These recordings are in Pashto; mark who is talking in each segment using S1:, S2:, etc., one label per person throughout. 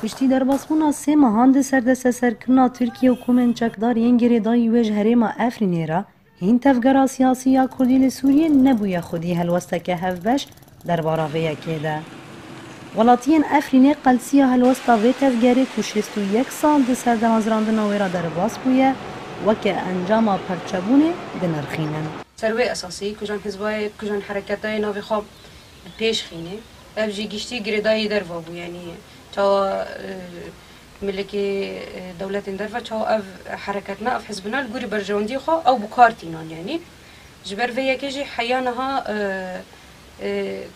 S1: پشتی درباسبونا سه ماهان ده سردست سرکرنا ترکیه و کومن چکدار ین گریدای ویج هریما افرینه را هین تفگرا سیاسی یا کردی لسوریه نبویا خودی هلوسته هفبش در باراویه که ده. ولاتین افرینه قلسیه هلوسته و تفگره کشستو یک سال ده سردمازراندن ویرا درباس بویه وکه انجام پرچبونه ده نرخینن.
S2: سروی اساسی کجان حزبای کجان حرکتای ناوی خواب پیش خینه افجی گشتی گریدای در وابو یعنی تا ملکی دولت درفا تا اف حرکتنا اف حزبنا الجوري برجوندي خو او بكارتينان يعني جبر في يكجي حيانها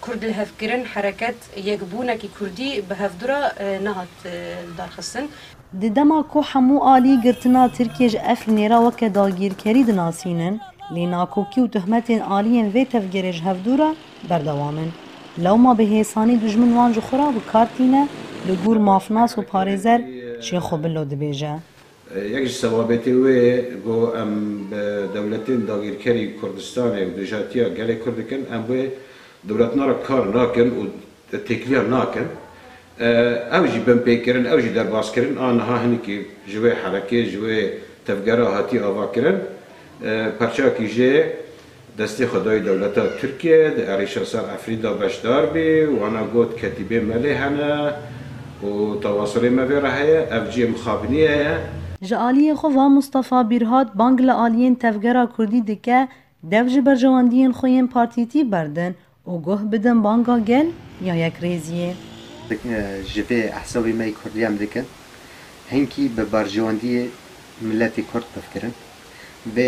S2: كرد الهفكرن حركات يجبونا كي كردي بهفدرا نهت دار خصن
S1: دما کو حمو آلی گرتنا ترکیج اف نیرا وک داگیر کرید ناسینن لیناکو کیو تهمتین آلین و تفگرج هفدورا بردوامن لو ما به حسانی دجمن وانج خورا و کارتینه لگور مافناس و پارزر چی خوب لو دبیجه
S3: یک ثوابتی وی گو ام دولتین داگیرکری کردستان و دجاتیا گله کردکن ام وی دولتنا را کار ناکن و تکلیه ناکن اوجی بم پیکرن اوجی در باز کرن آنها هنی که جوی حرکه جوی تفگره هاتی آوا کرن پرچا کی جه دستی خدای دولت ترکیه در عریشه سر افریدا بشدار بی و انا گوت کتیبه ملی هنه و تواصل مفیره هیا افجی مخابنیه هیا
S1: جالی خواه مصطفی بیرهاد بانگل آلین تفگره کردی دکه دوج برجواندین خوین پارتیتی بردن و گوه بدن بانگا گل یا یک ریزیه
S4: جوی احسابی می کردی هم دکن هنکی به برجواندی ملت کرد بفکرن و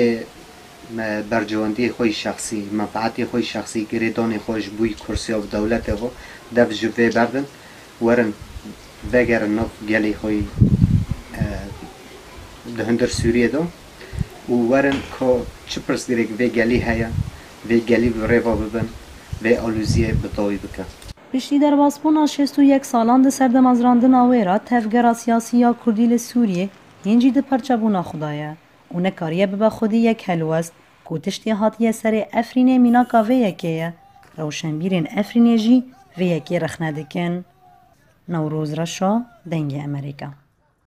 S4: برجواندی خوی شخصی منفعتی خوی شخصی گریدان خوش بوی کرسی و دولت و دف جوی بردن ورن وگر نف گلی خوی دهندر سوریه دو و ورن که چه پرس گریگ و گلی هیا و گلی ریوا ببن و آلوزیه بطاوی بکن
S1: پشتی در باسپونا 61 سالان ده سردمازراندن آویرا تفگرا سیاسی یا کردی لسوریه هنجی ده پرچبونا خدایه و نکاریه ببا خودی یک هلوست که تشتی هاتیه سر افرینه میناکا و یکیه روشنبیرین افرینه جی و یکی رخنه دکن نوروز رشا دنگ امریکا